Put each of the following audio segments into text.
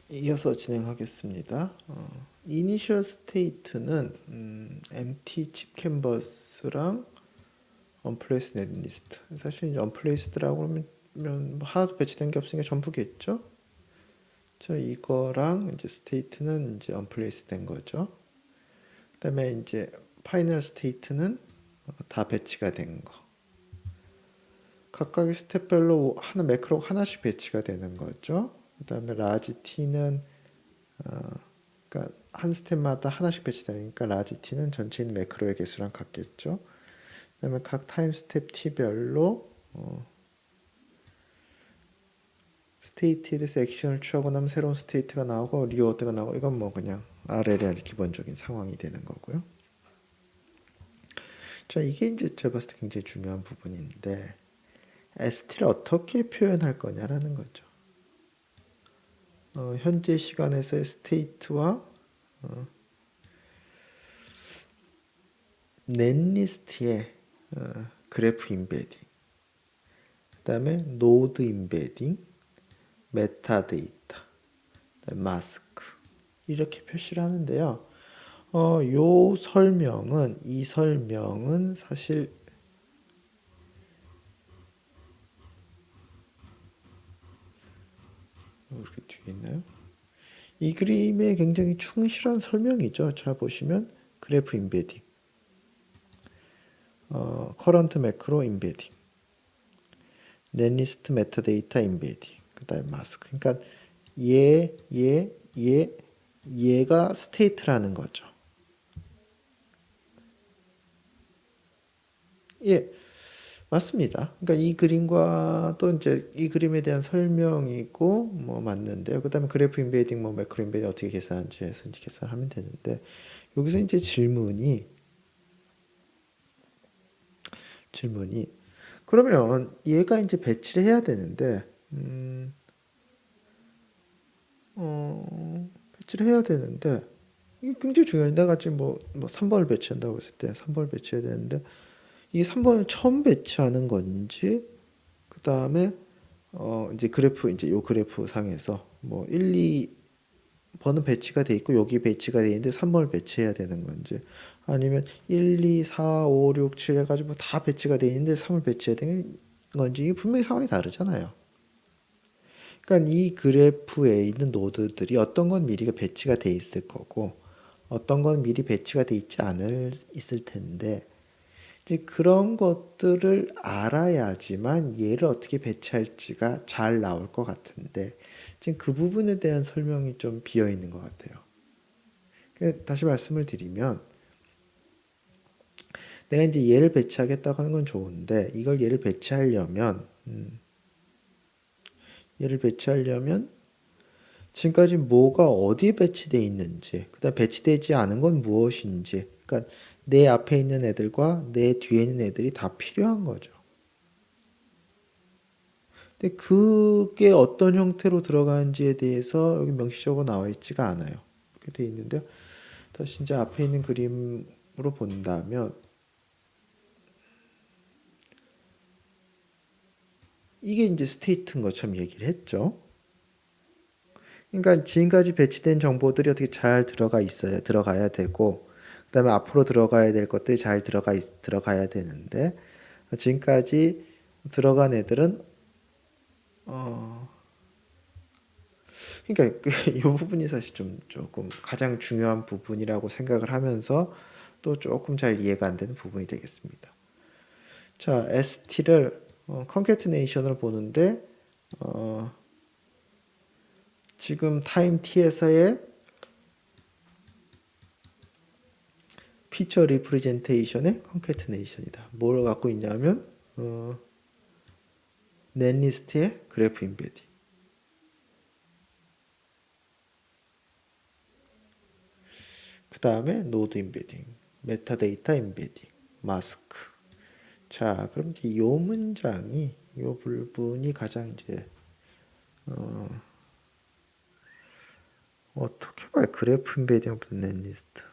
이어서 진행하겠습니다. 이니셜 스테이트는 empty 칩 캔버스랑 unplaced net list. 사실 이제 unplaced라고 하면 뭐 하나도 배치된 게 없으니까 전부겠죠. 저 이거랑 이제 스테이트는 이제 unplaced 된 거죠. 그다음에 이제 파이널 스테이트는 다 배치가 된 거. 각각의 스텝별로 하나 매크로 하나씩 배치가 되는 거죠. 그다음에 라지 t는 그러니까 한 스텝마다 하나씩 배치되니까 라지 t는 전체 있는 매크로의 개수랑 같겠죠. 그다음에 각 타임 스텝 t별로 스테이트에 대해서 액션을 취하고 나면 새로운 스테이트가 나오고 리워드가 나오고 이건 뭐 그냥 RLL 기본적인 상황이 되는 거고요. 자, 이게 이제 제가 봤을 때 굉장히 중요한 부분인데 ST를 어떻게 표현할 거냐라는 거죠. 현재 시간에서의 스테이트와 넷리스트의 그래프 인베딩, 그 다음에 노드 인베딩, 메타데이터, 마스크 이렇게 표시를 하는데요. 이 설명은 사실 이렇게 뒤에 있나요? 이 그림에 굉장히 충실한 설명이죠. 잘 보시면 그래프 인베딩, 커런트 매크로 인베딩, 넷리스트 메타데이터 인베딩, 그다음에 마스크. 그러니까 얘, 얘, 얘, 얘가 스테이트라는 거죠. 예, 맞습니다. 그러니까 이 그림과 또 이제 이 그림에 대한 설명이고 뭐 맞는데요. 그다음에 그래프 인베딩 뭐 매크로 인베딩 어떻게 계산하는지 해서 이제 계산하면 되는데 여기서 이제 질문이 그러면 얘가 이제 배치를 해야 되는데 배치를 해야 되는데 이게 굉장히 중요해. 내가 지금 뭐 3번을 배치한다고 했을 때 3번을 배치해야 되는데 이게 3번을 처음 배치하는 건지 그 다음에 이제 그래프 이제 요 그래프 상에서 뭐 1, 2번은 배치가 돼 있고 여기 배치가 돼 있는데 3번을 배치해야 되는 건지 아니면 1, 2, 4, 5, 6, 7 해가지고 다 배치가 돼 있는데 3을 배치해야 되는 건지 이게 분명히 상황이 다르잖아요. 그러니까 이 그래프에 있는 노드들이 어떤 건 미리 배치가 돼 있을 거고 어떤 건 미리 배치가 돼 있지 않을 있을 텐데 이제 그런 것들을 알아야지만 얘를 어떻게 배치할지가 잘 나올 것 같은데 지금 그 부분에 대한 설명이 좀 비어 있는 것 같아요. 다시 말씀을 드리면 내가 이제 얘를 배치하겠다고 하는 건 좋은데 이걸 얘를 배치하려면 지금까지 뭐가 어디에 배치되어 있는지, 그다음 배치되지 않은 건 무엇인지, 그러니까 내 앞에 있는 애들과 내 뒤에 있는 애들이 다 필요한 거죠. 근데 그게 어떤 형태로 들어가는지에 대해서 여기 명시적으로 나와 있지가 않아요. 이렇게 돼 있는데요. 다시 이제 앞에 있는 그림으로 본다면 이게 이제 스테이트인 것처럼 얘기를 했죠. 그러니까 지금까지 배치된 정보들이 어떻게 잘 들어가야 되고, 그다음에 앞으로 들어가야 될 것들이 잘 들어가야 되는데, 지금까지 들어간 애들은, 그러니까 이 부분이 사실 좀 조금 가장 중요한 부분이라고 생각을 하면서 또 조금 잘 이해가 안 되는 부분이 되겠습니다. 자, ST를 컨캐트네이션으로 보는데, 지금 타임 T에서의 피처 리프레젠테이션의 컨캐트네이션이다. 뭘 갖고 있냐면 넷리스트의 그래프 인베딩, 그 다음에 노드 인베딩, 메타데이터 인베딩, 마스크. 자, 그럼 이제 이 문장이 이 부분이 가장 이제 어떻게 봐요? 그래프 인베딩보다 넷리스트.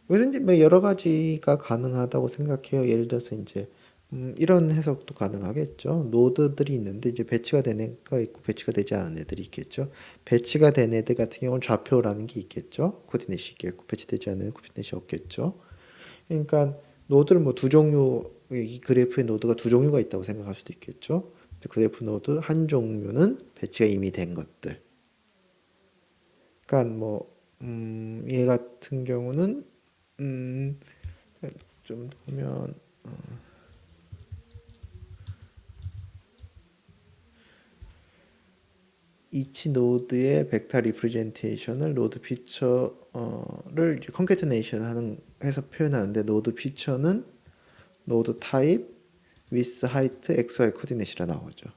여기서 이제 뭐 여러 가지가 가능하다고 생각해요. 예를 들어서 이제 이런 해석도 가능하겠죠. 노드들이 있는데 이제 배치가 된 애가 있고 배치가 되지 않은 애들이 있겠죠. 배치가 된 애들 같은 경우는 좌표라는 게 있겠죠. 코디네이션이 있겠고 배치되지 않은 코디네이션이 없겠죠. 그러니까 노드를 뭐 두 종류, 이 그래프의 노드가 두 종류가 있다고 생각할 수도 있겠죠. 그래프 노드 한 종류는 배치가 이미 된 것들. 그러니까 얘 같은 경우는 좀 보면 each 노드의 벡터 리프레젠테이션을 노드 피처를 컨캐테네이션 하는 해서 표현하는데 노드 피처는 노드 타입 with height xy 코디네이션이 나오죠.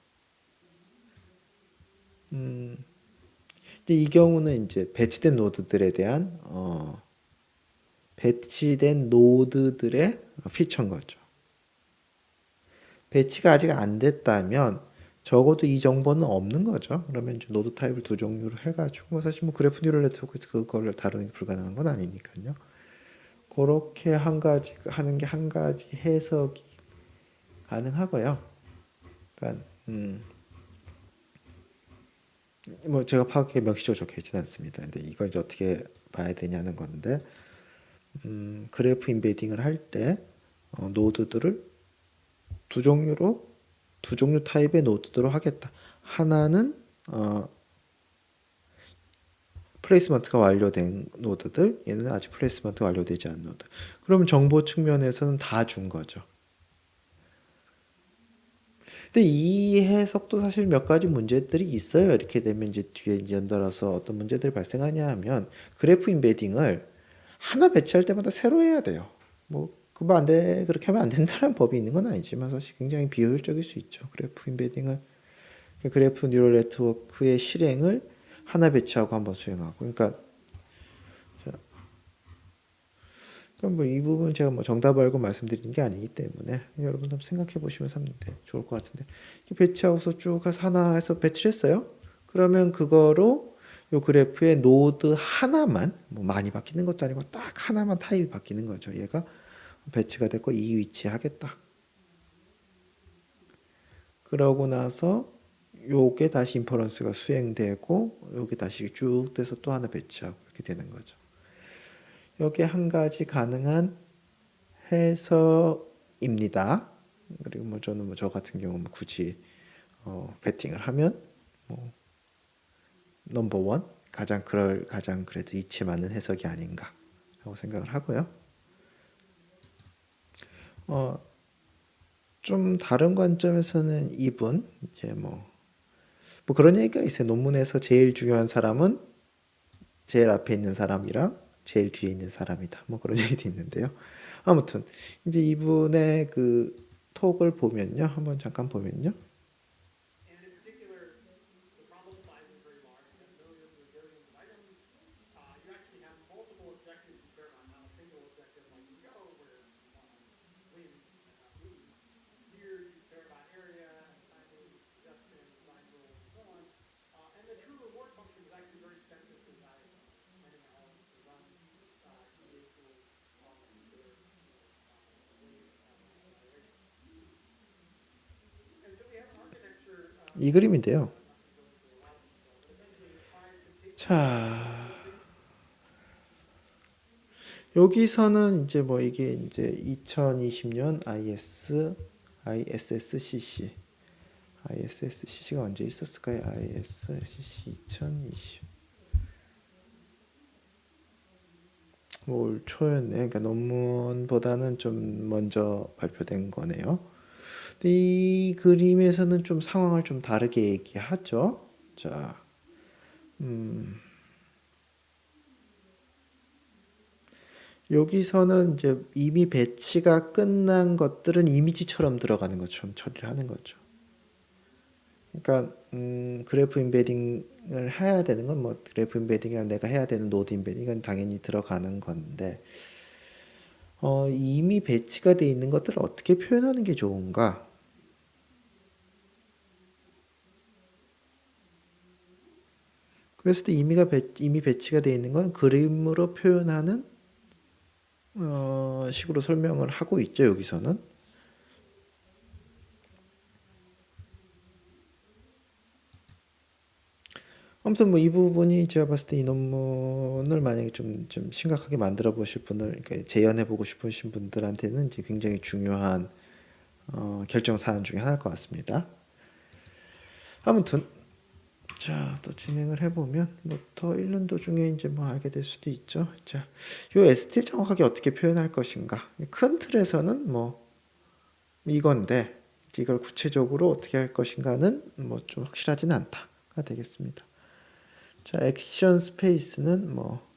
이 경우는 이제 배치된 노드들에 대한 배치된 노드들의 피처인 거죠. 배치가 아직 안 됐다면 적어도 이 정보는 없는 거죠. 그러면 이제 노드 타입을 두 종류로 해가지고 사실 뭐 그래프 뉴럴 네트워크에서 그거를 다루는 게 불가능한 건 아니니까요. 그렇게 한 가지 하는 게 한 가지 해석이 가능하고요. 그러니까 뭐 제가 파악에 명시적으로 적혀 있지는 않습니다. 근데 이걸 이제 어떻게 봐야 되냐는 건데 그래프 인베딩을 할 때 노드들을 두 종류로 두 종류 타입의 노드로 하겠다. 하나는 플레이스먼트가 완료된 노드들, 얘는 아직 플레이스먼트가 완료되지 않은 노드. 그러면 정보 측면에서는 다 준 거죠. 근데 이 해석도 사실 몇 가지 문제들이 있어요. 이렇게 되면 이제 뒤에 연달아서 어떤 문제들이 발생하냐 하면 그래프 인베딩을 하나 배치할 때마다 새로 해야 돼요. 뭐 그거 안 돼, 그렇게 하면 안 된다는 법이 있는 건 아니지만 사실 굉장히 비효율적일 수 있죠. 그래프 인베딩을 그래프 뉴럴 네트워크의 실행을 하나 배치하고 한번 수행하고 그러니까 뭐 이 부분 제가 뭐 정답을 알고 말씀드리는 게 아니기 때문에 여러분 한번 생각해 보시면 좋을 것 같은데 배치하고서 쭉 해서 하나 해서 배치를 했어요. 그러면 그거로 요 그래프의 노드 하나만 뭐 많이 바뀌는 것도 아니고 딱 하나만 타입이 바뀌는 거죠. 얘가 배치가 됐고 이 위치에 하겠다. 그러고 나서 요게 다시 인퍼런스가 수행되고 요게 다시 쭉 돼서 또 하나 배치하고 이렇게 되는 거죠. 요게 한 가지 가능한 해석입니다. 그리고 뭐 저는 뭐 저 같은 경우 뭐 굳이 배팅을 하면 뭐 넘버 원 가장 그래도 이치에 맞는 해석이 아닌가라고 생각을 하고요. 좀 다른 관점에서는 이분 이제 뭐 그런 얘기가 있어요. 논문에서 제일 중요한 사람은 제일 앞에 있는 사람이랑 제일 뒤에 있는 사람이다. 뭐 그런 얘기도 있는데요. 아무튼 이제 이분의 그 톡을 보면요. 한번 잠깐 보면요. 이 그림인데요. 자, 여기서는 이제 뭐 이게 이제 2020년 ISSCC가 언제 있었을까요? ISSCC 2020. 올 초였네. 그러니까 논문보다는 좀 먼저 발표된 거네요. 근데 이 그림에서는 좀 상황을 좀 다르게 얘기하죠. 자, 여기서는 이제 이미 배치가 끝난 것들은 이미지처럼 들어가는 것처럼 처리를 하는 거죠. 그러니까 그래프 인베딩을 해야 되는 건 뭐 그래프 인베딩이랑 내가 해야 되는 노드 인베딩은 당연히 들어가는 건데 이미 배치가 돼 있는 것들을 어떻게 표현하는 게 좋은가? 그랬을 때 이미 배치가 돼 있는 건 그림으로 표현하는 식으로 설명을 하고 있죠. 여기서는 아무튼 뭐 이 부분이 제가 봤을 때 이 논문을 만약에 좀 심각하게 만들어 보실 분을 그러니까 재현해 보고 싶으신 분들한테는 이제 굉장히 중요한 결정 사안 중에 하나일 것 같습니다. 아무튼 자, 또 진행을 해보면 뭐 더 읽는 도중에 이제 뭐 알게 될 수도 있죠. 자, 요 ST를 정확하게 어떻게 표현할 것인가? 큰 틀에서는 뭐 이건데 이걸 구체적으로 어떻게 할 것인가는 뭐 좀 확실하진 않다가 되겠습니다. 자, 액션 스페이스는 뭐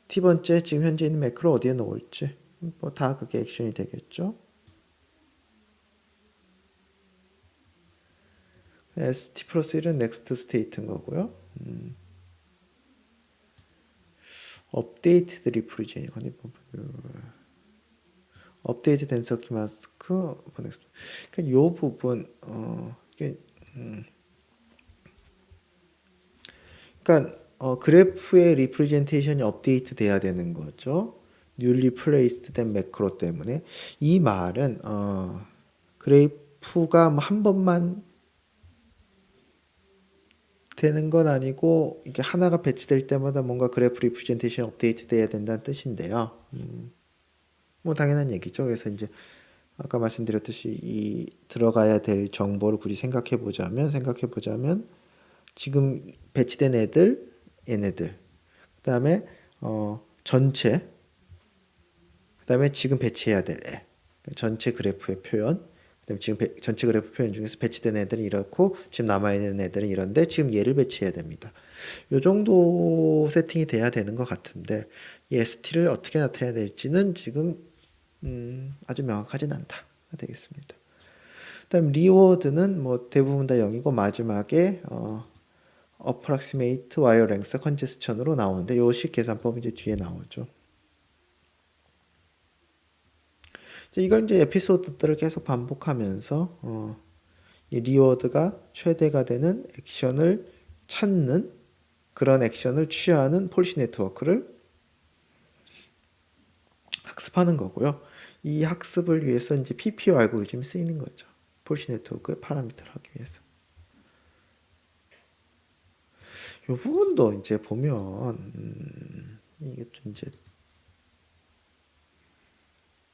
T번째 지금 현재 있는 매크로 어디에 놓을지 뭐 다 그게 액션이 되겠죠. ST 플러스 1은 넥스트 스테이트인 거고요. 업데이트 리프리젠이 업데이트 덴서키 마스크 그러니까 요 부분 이게 그러니까 그래프의 리프레젠테이션이 업데이트 돼야 되는 거죠. newly placed 된 매크로 때문에 이 말은 그래프가 뭐 한 번만 되는 건 아니고 이게 하나가 배치될 때마다 뭔가 그래프 리프레젠테이션 업데이트 돼야 된다는 뜻인데요. 뭐 당연한 얘기죠. 그래서 이제 아까 말씀드렸듯이 이 들어가야 될 정보를 굳이 생각해 보자면 지금 배치된 애들 얘네들 그다음에 전체 그다음에 지금 배치해야 될 애 전체 그래프의 표현 그다음에 지금 전체 그래프 표현 중에서 배치된 애들은 이렇고 지금 남아있는 애들은 이런데 지금 얘를 배치해야 됩니다. 요 정도 세팅이 돼야 되는 것 같은데 이 ST를 어떻게 나타내야 될지는 지금 아주 명확하진 않다 되겠습니다. 그다음 리워드는 뭐 대부분 다 0이고 마지막에 approximate wire length congestion으로 나오는데 요식 계산법이 이제 뒤에 나오죠. 이걸 이제 에피소드들을 계속 반복하면서 이 리워드가 최대가 되는 액션을 찾는 그런 액션을 취하는 폴시 네트워크를 학습하는 거고요. 이 학습을 위해서 이제 PPO 알고리즘이 쓰이는 거죠. 폴시 네트워크의 파라미터를 하기 위해서. 이 부분도 이제 보면 이게 좀 이제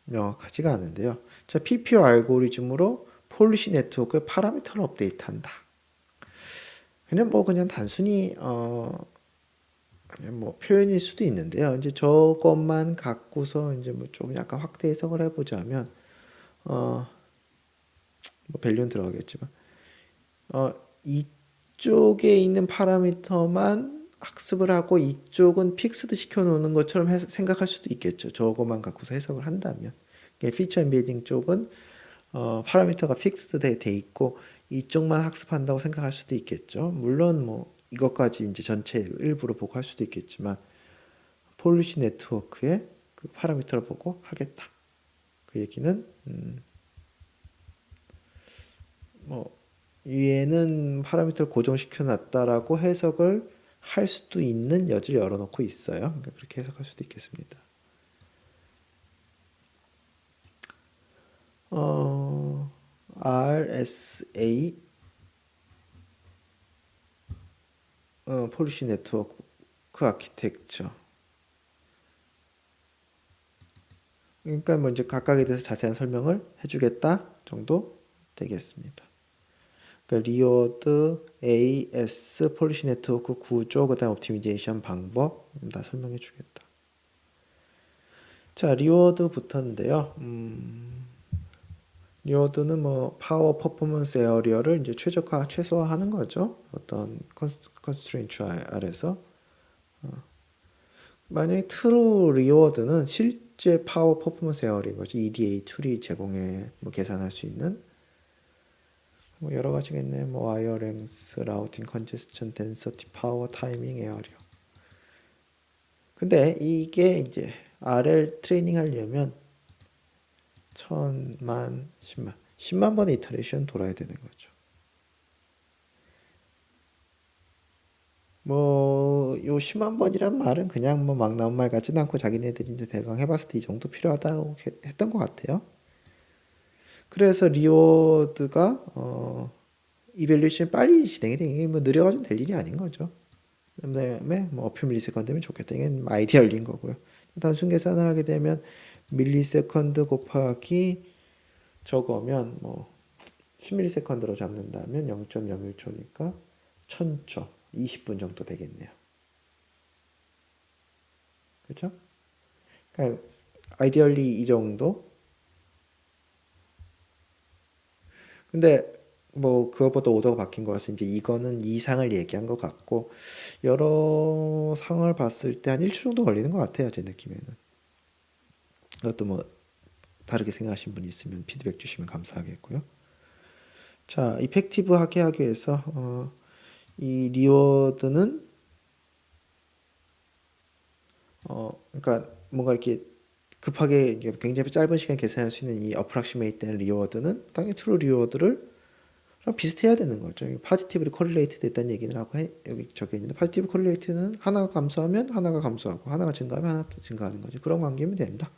명확하지가 않은데요. 자, PPO 알고리즘으로 폴리시 네트워크의 파라미터를 업데이트한다. 그냥 단순히 그냥 뭐 표현일 수도 있는데요. 이제 저것만 갖고서 이제 뭐 좀 약간 확대 해석을 해보자면 뭐 밸류는 들어가겠지만 이쪽에 있는 파라미터만 학습을 하고 이쪽은 픽스드 시켜놓는 것처럼 생각할 수도 있겠죠. 저것만 갖고서 해석을 한다면. 피처 엠베딩 쪽은 파라미터가 픽스드 돼 있고 이쪽만 학습한다고 생각할 수도 있겠죠. 물론 뭐 이것까지 이제 전체 일부러 보고 할 수도 있겠지만 폴리시 네트워크의 그 파라미터를 보고 하겠다. 그 얘기는 뭐 위에는 파라미터를 고정시켜 놨다라고 해석을 할 수도 있는 여지를 열어놓고 있어요. 그러니까 그렇게 해석할 수도 있겠습니다. RSA 폴리시 네트워크 아키텍처. 그러니까 뭐 이제 각각에 대해서 자세한 설명을 해주겠다 정도 되겠습니다. 그러니까 리워드, AS, 폴리시 네트워크 구조, 그다음 옵티미제이션 방법 다 설명해 주겠다. 자, 리워드부터인데요. 리워드는 뭐 파워 퍼포먼스 에어리어를 이제 최소화하는 거죠. 어떤 컨스트레인트 아래서. 만약에 트루 리워드는 실제 파워 퍼포먼스 에어리어인 거죠. EDA 툴이 제공해 뭐 계산할 수 있는 뭐 여러 가지가 있네. 뭐 와이어 랭스, 라우팅, 컨제스천, 덴서티, 파워, 타이밍, 에어리어. 근데 이게 이제 RL 트레이닝 하려면 1000만, 10만 번의 이터레이션 돌아야 되는 거죠. 뭐, 요 10만 번이란 말은 그냥 뭐 막 나온 말 같지는 않고 자기네들이 이제 대강 해봤을 때 이 정도 필요하다고 했던 것 같아요. 그래서 리워드가, 이밸류에이션 빨리 진행이 되는 게 뭐 느려가지고 될 일이 아닌 거죠. 그다음에 뭐 어표 밀리세컨드면 좋겠다. 이게 아이디얼인 거고요. 단순 계산을 하게 되면 밀리세컨드 곱하기 저거면 뭐 10ms로 잡는다면 0.01초니까 1000초, 20분 정도 되겠네요. 그렇죠? 그러니까 아이디얼리 이 정도. 근데 뭐 그거보다 오더가 바뀐 거라서 이제 이거는 이상을 얘기한 것 같고 여러 상을 봤을 때 한 1초 정도 걸리는 것 같아요. 제 느낌에는. 그것도 뭐 다르게 생각하신 분이 있으면 피드백 주시면 감사하겠고요. 자, 이펙티브하게 하기 위해서 이 리워드는 그러니까 뭔가 이렇게 급하게 굉장히 짧은 시간 계산할 수 있는 이 어프락시메이트 된 리워드는 당연히 트루 리워드를 비슷해야 되는 거죠. 파지티브리 콜레이트 됐다는 얘기를 하고 여기 적혀 있는데 파지티브 콜레이트는 하나가 감소하면 하나가 감소하고 하나가 증가하면 하나가 증가하는 거죠. 그런 관계면 된다.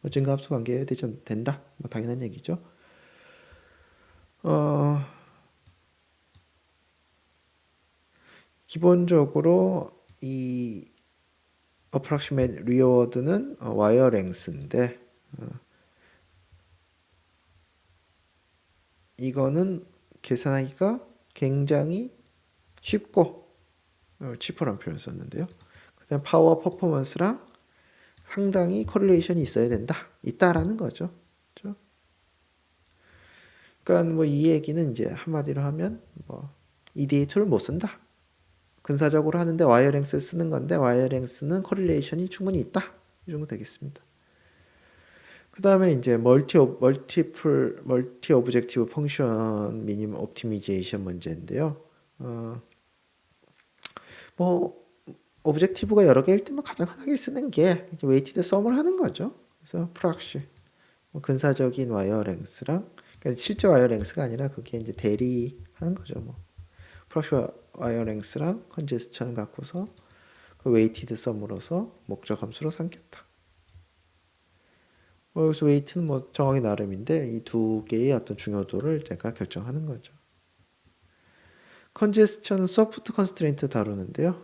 뭐 증가합수 관계 된다. 뭐 당연한 얘기죠. 어, 기본적으로 이 approximate reward는 와이어 랭스인데 이거는 계산하기가 굉장히 쉽고 치퍼라는 표현을 썼는데요. 그다음 파워 퍼포먼스랑 상당히 코릴레이션이 있어야 된다. 있다라는 거죠. 그렇죠? 그러니까 뭐 이 얘기는 이제 한마디로 하면 뭐 EDA 툴을 못 쓴다. 근사적으로 하는데 와이어랭스를 쓰는 건데 와이어랭스는 코릴레이션이 충분히 있다. 이 정도 되겠습니다. 그 다음에 이제 멀티 오브젝티브 펑션 미니멈 옵티미제이션 문제인데요. 뭐 오브젝티브가 여러 개일 때면 가장 흔하게 쓰는 게 웨이티드 썸을 하는 거죠. 그래서 프락시 뭐 근사적인 와이어 랭스랑 그러니까 실제 와이어 랭스가 아니라 그게 이제 대리하는 거죠. 뭐 프락시 와이어 랭스랑 컨제스천을 갖고서 그 웨이티드 썸으로서 목적 함수로 삼겠다. 그래서 웨이트는 뭐 정하기 나름인데 이 두 개의 어떤 중요도를 제가 결정하는 거죠. 컨제스천은 소프트 컨스트레인트 다루는데요.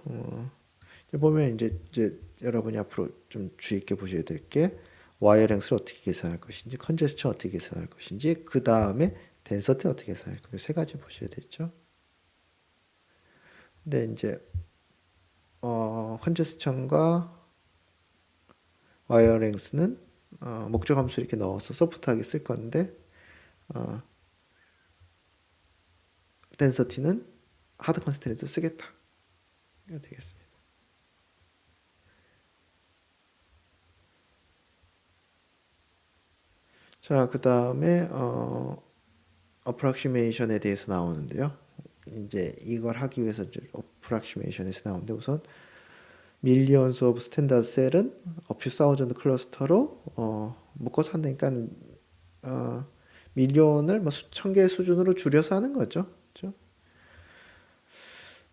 보면 이제 여러분이 앞으로 좀 주의 있게 보셔야 될 게 와이어 랭스를 어떻게 계산할 것인지, 컨제스천 어떻게 계산할 것인지, 그 다음에 덴서티 어떻게 계산할 것인지 세 가지 보셔야 되죠. 근데 이제 컨제스천과 와이어 랭스는 목적 함수 이렇게 넣어서 소프트하게 쓸 건데 덴서티는 하드 컨스트레인트 쓰겠다. 이거 되겠습니다. 자, 그 다음에 어프락시메이션에 대해서 나오는데요. 이제 이걸 하기 위해서 어프락시메이션에서 나오는데 우선 밀리언스 오브 스탠다드 셀은 어퓨 사우전드 클러스터로 묶어서 한다니까 밀리언을 뭐 수천 개 수준으로 줄여서 하는 거죠. 그렇죠?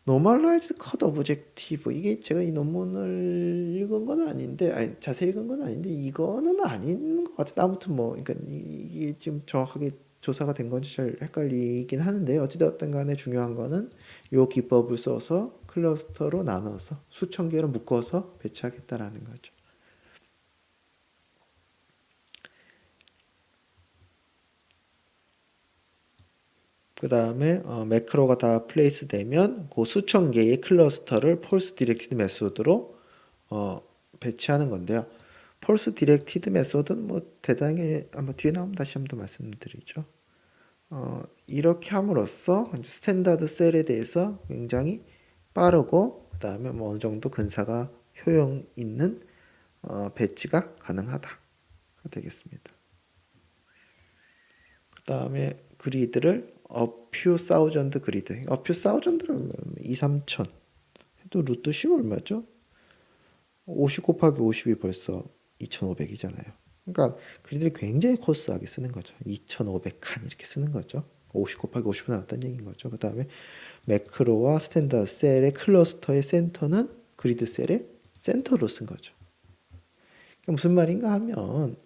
노멀라이즈 컷 오브젝티브 이게 제가 이 논문을 읽은 건 아닌데 아니, 자세히 읽은 건 아닌데 이거는 아닌 것 같아요. 아무튼 뭐 그러니까 이게 지금 정확하게 조사가 된 건지 잘 헷갈리긴 하는데 어찌되었든 간에 중요한 거는 요 기법을 써서 클러스터로 나눠서 수천 개로 묶어서 배치하겠다라는 거죠. 그 다음에 매크로가 다 플레이스 되면 그 수천 개의 클러스터를 폴스 디렉티드 메소드로 배치하는 건데요. 폴스 디렉티드 메소드는 뭐 대단하게 아마 뒤에 나오면 다시 한번 더 말씀드리죠. 이렇게 함으로써 스탠다드 셀에 대해서 굉장히 빠르고 그 다음에 뭐 어느 정도 근사가 효용 있는 배치가 가능하다 되겠습니다. 그 다음에 그리드를 어퓨 사우전드 그리드 어퓨 사우전드는 2, 3천 또 루트 10 얼마죠? 50 곱하기 50이 벌써 2,500이잖아요. 그러니까 그리들이 굉장히 코스하게 쓰는 거죠. 2,500칸 이렇게 쓰는 거죠. 50 곱하기 50 나왔다는 얘기인 거죠. 그 다음에 매크로와 스탠다드 셀의 클러스터의 센터는 그리드 셀의 센터로 쓴 거죠. 그러니까 무슨 말인가 하면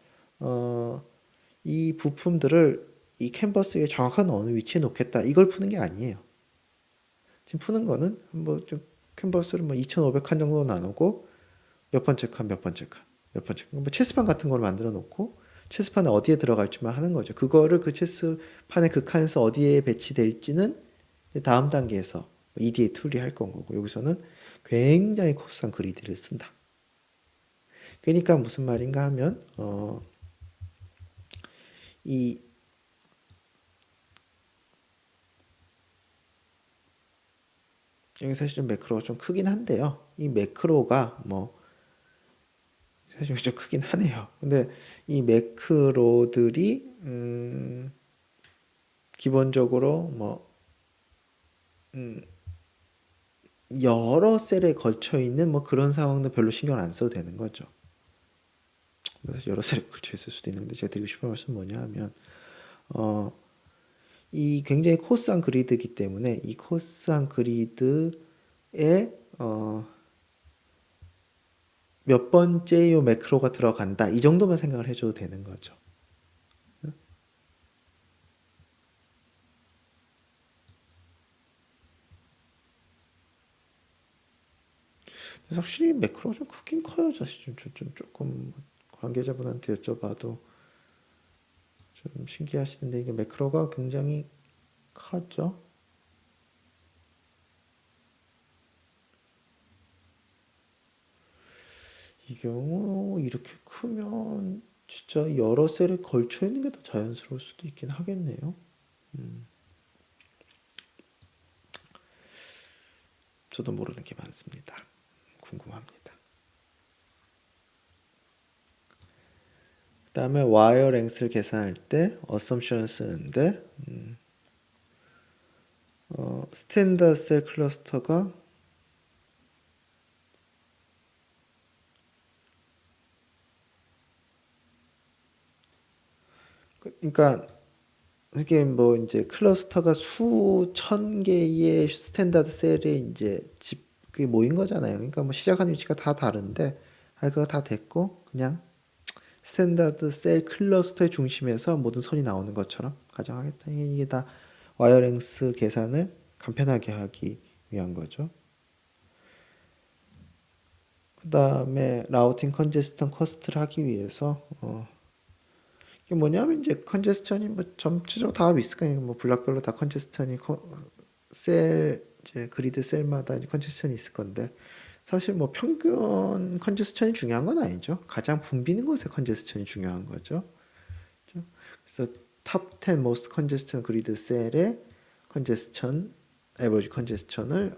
이 부품들을 이 캔버스에 정확한 어느 위치에 놓겠다 이걸 푸는 게 아니에요. 지금 푸는 거는 뭐 좀 캔버스를 뭐 2,500칸 정도 나누고 몇 번째 칸, 몇 번째 칸, 몇 번째 칸, 뭐 체스판 같은 걸 만들어 놓고 체스판에 어디에 들어갈지만 하는 거죠. 그거를 그 체스판의 그 칸에서 어디에 배치될지는 다음 단계에서 EDA 툴이 할 건 거고 여기서는 굉장히 코스한 그리드를 쓴다. 그러니까 무슨 말인가 하면 이 여기 사실 좀 매크로가 좀 크긴 한데요. 이 매크로가 뭐 사실 좀 크긴 하네요. 근데 이 매크로들이 기본적으로 뭐 여러 셀에 걸쳐 있는 뭐 그런 상황도 별로 신경 안 써도 되는 거죠. 사실 여러 셀에 걸쳐 있을 수도 있는데 제가 드리고 싶은 말씀은 뭐냐 하면 이 굉장히 코스한 그리드이기 때문에 이 코스한 그리드에 몇 번째 요 매크로가 들어간다 이 정도만 생각을 해줘도 되는 거죠. 확실히 매크로가 좀 크긴 커요. 사실 조금 관계자분한테 여쭤봐도 좀 신기하시던데 이게 매크로가 굉장히 크죠. 이 경우 이렇게 크면 진짜 여러 셀에 걸쳐 있는 게 더 자연스러울 수도 있긴 하겠네요. 저도 모르는 게 많습니다. 궁금합니다. 그다음에 와이어 랭스를 계산할 때 어썸션을 쓰는데 스탠다드 셀 클러스터가 그러니까 이게 뭐 이제 클러스터가 수천 개의 스탠다드 셀에 이제 집 그게 모인 거잖아요. 그러니까 뭐 시작하는 위치가 다 다른데 그거 다 됐고 그냥 스탠다드 셀 클러스터의 중심에서 모든 선이 나오는 것처럼 가정하겠다. 이게 다 와이어랭스 계산을 간편하게 하기 위한 거죠. 그 다음에 라우팅 컨제스턴 커스트를 하기 위해서 이게 뭐냐면 이제 컨제스천이 뭐 전체적으로 다 있을 거예요. 뭐 블락별로 다 컨제스천이 셀 이제 그리드 셀마다 이제 컨제스천이 있을 건데 사실 뭐 평균 컨제스천이 중요한 건 아니죠. 가장 붐비는 곳의 컨제스천이 중요한 거죠. 그렇죠? 그래서 탑 10 most congestion 그리드 셀의 컨제스천 에버리지 컨제스천을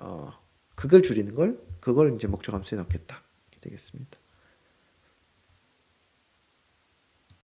그걸 줄이는 걸 그걸 이제 목적 함수에 넣겠다. 이렇게 되겠습니다.